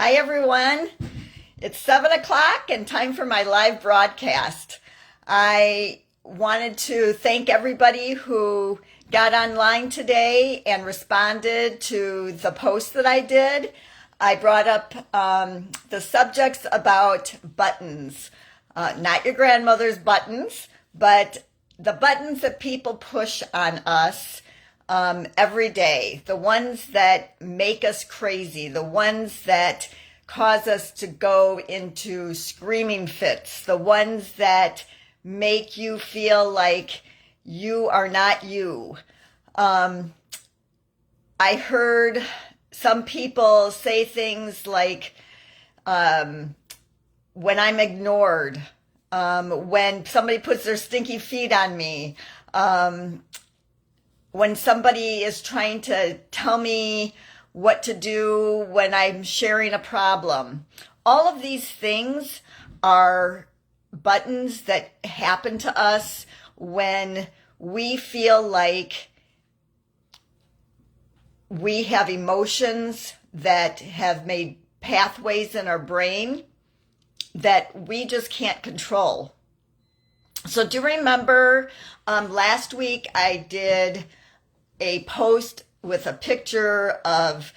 Hi, everyone. It's 7 o'clock and time for my live broadcast. I wanted to thank everybody who got online today and responded to the post that I did. I brought up the subjects about buttons, not your grandmother's buttons, but the buttons that people push on us every day, the ones that make us crazy, the ones that cause us to go into screaming fits, the ones that make you feel like you are not you. I heard some people say things like, when I'm ignored, when somebody puts their stinky feet on me, when somebody is trying to tell me what to do when I'm sharing a problem. All of these things are buttons that happen to us when we feel like we have emotions that have made pathways in our brain that we just can't control. So do you remember last week I did a post with a picture of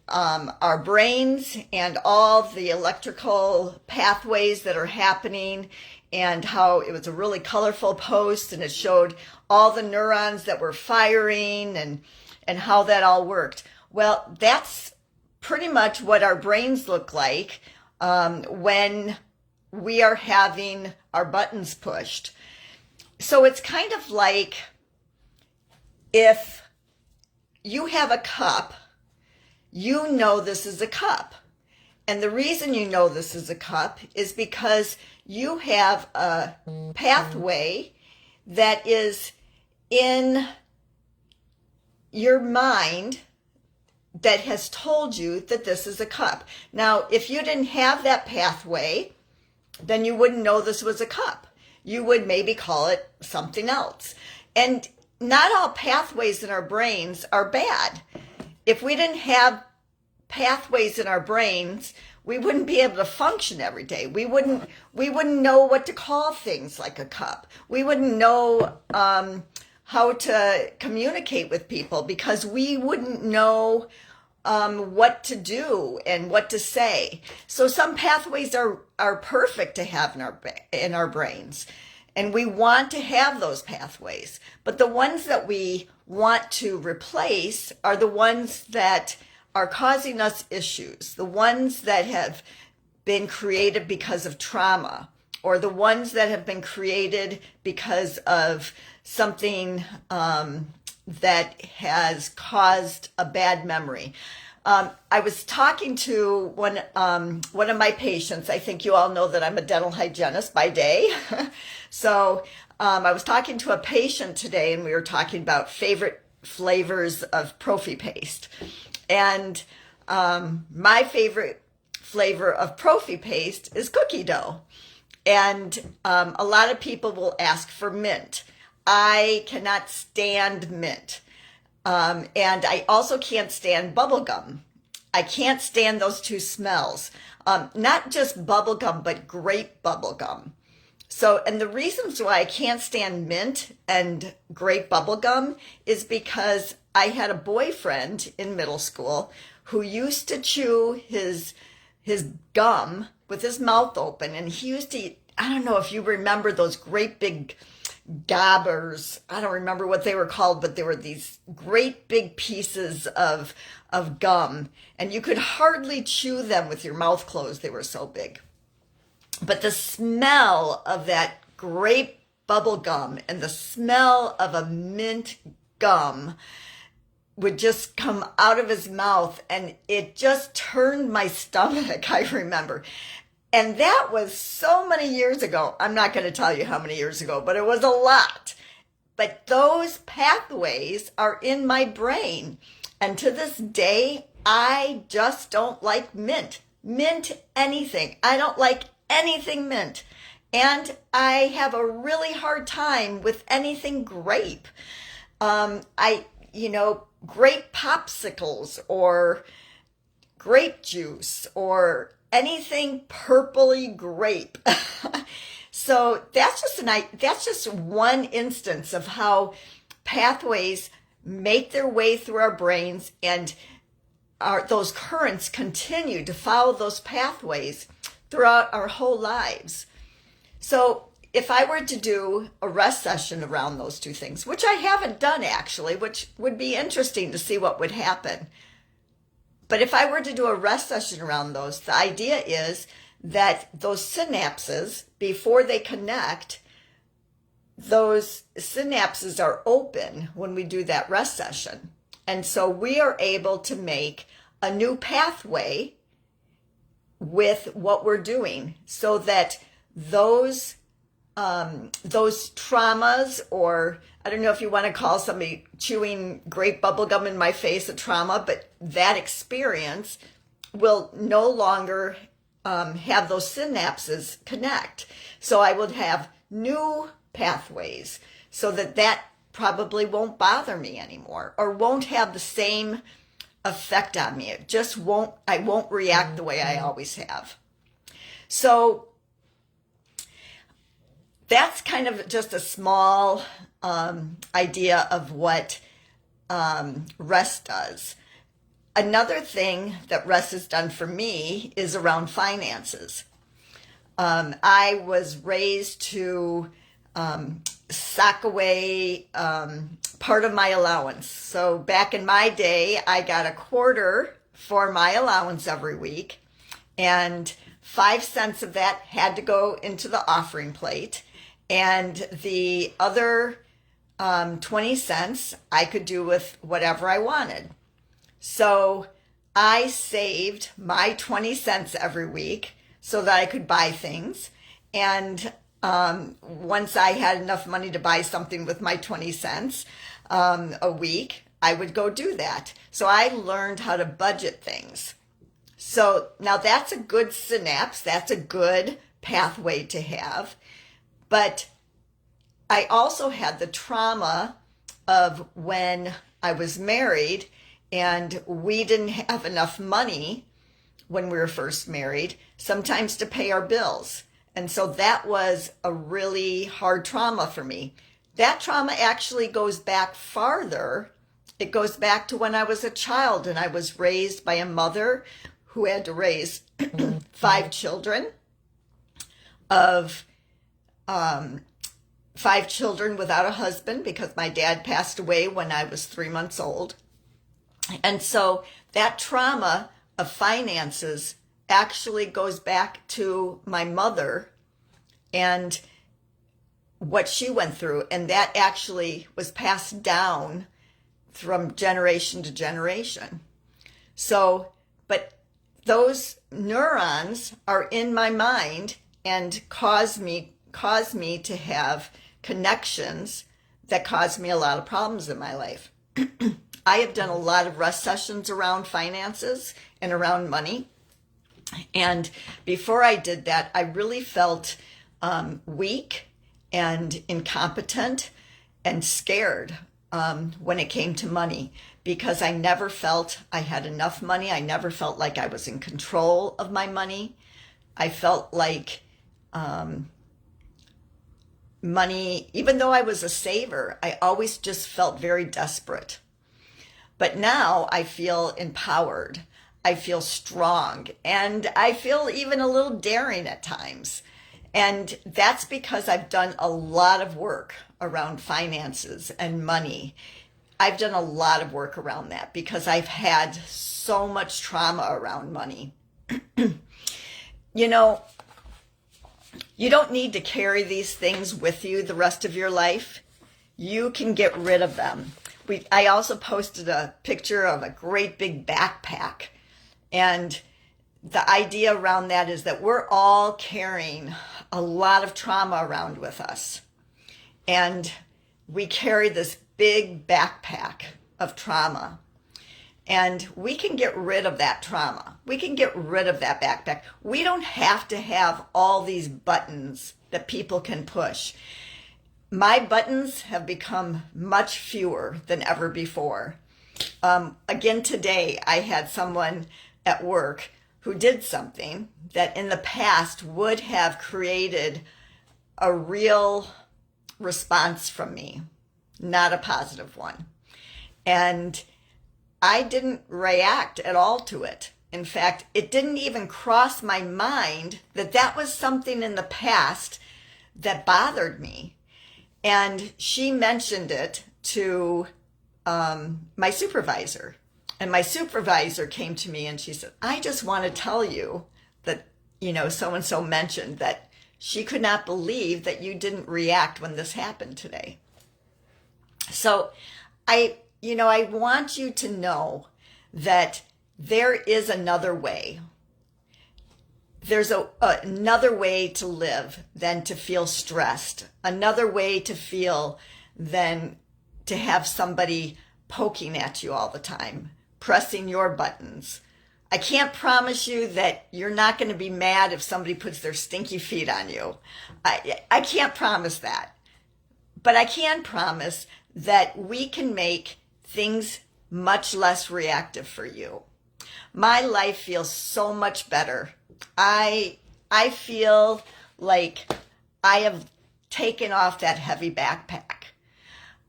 our brains and all the electrical pathways that are happening, and how it was a really colorful post, and it showed all the neurons that were firing and how that all worked. Well, that's pretty much what our brains look like when we are having our buttons pushed. So it's kind of like if you have a cup, you know this is a cup. And the reason you know this is a cup is because you have a pathway that is in your mind that has told you that this is a cup. Now, if you didn't have that pathway, then you wouldn't know this was a cup. You would maybe call it something else. And not all pathways in our brains are bad. If we didn't have pathways in our brains, we wouldn't be able to function every day. We wouldn't know what to call things like a cup. We wouldn't know how to communicate with people, because we wouldn't know what to do and what to say. So some pathways are perfect to have in our brains. And we want to have those pathways. But the ones that we want to replace are the ones that are causing us issues, the ones that have been created because of trauma, or the ones that have been created because of something that has caused a bad memory. I was talking to one of my patients. I think you all know that I'm a dental hygienist by day. So I was talking to a patient today, and we were talking about favorite flavors of Prophy paste. And my favorite flavor of Prophy paste is cookie dough. And a lot of people will ask for mint. I cannot stand mint. And I also can't stand bubble gum. I can't stand those two smells. Not just bubble gum, but grape bubble gum. So, and the reasons why I can't stand mint and grape bubble gum is because I had a boyfriend in middle school who used to chew his gum with his mouth open, and he used to eat, I don't know if you remember those great big gobbers. I don't remember what they were called, but they were these great big pieces of gum, and you could hardly chew them with your mouth closed. They were so big. But the smell of that grape bubble gum and the smell of a mint gum would just come out of his mouth, and it just turned my stomach, I remember. And that was so many years ago. I'm not going to tell you how many years ago, but it was a lot. But those pathways are in my brain. And to this day, I just don't like mint. Mint anything. I don't like anything mint. And I have a really hard time with anything grape. Grape popsicles or grape juice or anything purpley grape. So that's just one instance of how pathways make their way through our brains, and those currents continue to follow those pathways throughout our whole lives. So if I were to do a rest session around those two things, which I haven't done actually, which would be interesting to see what would happen. But if I were to do a rest session around those, the idea is that those synapses, before they connect, those synapses are open when we do that rest session. And so we are able to make a new pathway with what we're doing, so that those traumas, or I don't know if you want to call somebody chewing grape bubble gum in my face a trauma, but that experience will no longer have those synapses connect. So I would have new pathways, so that probably won't bother me anymore, or won't have the same effect on me. It just won't, I won't react the way I always have. So that's kind of just a small idea of what rest does. Another thing that rest has done for me is around finances. I was raised to sock away part of my allowance. So back in my day, I got a quarter for my allowance every week, and 5 cents of that had to go into the offering plate, and the other 20 cents I could do with whatever I wanted. So I saved my 20 cents every week so that I could buy things. And once I had enough money to buy something with my 20 cents a week, I would go do that. So I learned how to budget things. So now that's a good synapse. That's a good pathway to have. But I also had the trauma of when I was married and we didn't have enough money when we were first married, sometimes to pay our bills. And so that was a really hard trauma for me. That trauma actually goes back farther. It goes back to when I was a child and I was raised by a mother who had to raise 5 children of 5 children without a husband, because my dad passed away when I was 3 months old. And so that trauma of finances actually goes back to my mother and what she went through. And that actually was passed down from generation to generation. So, but those neurons are in my mind and cause me to have connections that cause me a lot of problems in my life. I have done a lot of rest sessions around finances and around money. And before I did that, I really felt weak and incompetent and scared when it came to money, because I never felt I had enough money. I never felt like I was in control of my money. I felt like money, even though I was a saver, I always just felt very desperate. But now I feel empowered. I feel strong, and I feel even a little daring at times. And that's because I've done a lot of work around finances and money. I've done a lot of work around that because I've had so much trauma around money. You know, you don't need to carry these things with you the rest of your life. You can get rid of them. I also posted a picture of a great big backpack. And the idea around that is that we're all carrying a lot of trauma around with us. And we carry this big backpack of trauma. And we can get rid of that trauma. We can get rid of that backpack. We don't have to have all these buttons that people can push. My buttons have become much fewer than ever before. Again, today I had someone at work who did something that in the past would have created a real response from me, not a positive one. And I didn't react at all to it. In fact, it didn't even cross my mind that that was something in the past that bothered me. And she mentioned it to my supervisor. And my supervisor came to me and she said, I just want to tell you that, so-and-so mentioned that she could not believe that you didn't react when this happened today. So I want you to know that there is another way. There's another way to live than to feel stressed. Another way to feel than to have somebody poking at you all the time, pressing your buttons. I can't promise you that you're not going to be mad if somebody puts their stinky feet on you. I can't promise that. But I can promise that we can make things much less reactive for you. My life feels so much better. I feel like I have taken off that heavy backpack.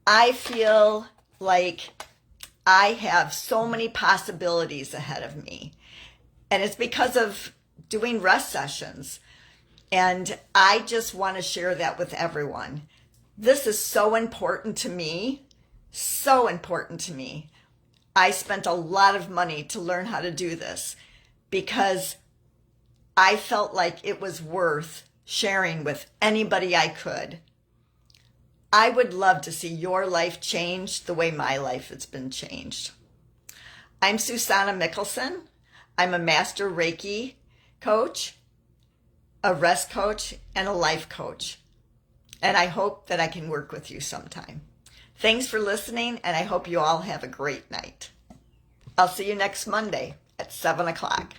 I feel like I have so many possibilities ahead of me. And it's because of doing rest sessions. And I just want to share that with everyone. This is so important to me. So important to me. I spent a lot of money to learn how to do this because I felt like it was worth sharing with anybody I could. I would love to see your life change the way my life has been changed. I'm Susanna Mickelson. I'm a master Reiki coach, a rest coach, and a life coach. And I hope that I can work with you sometime. Thanks for listening, and I hope you all have a great night. I'll see you next Monday at 7 o'clock.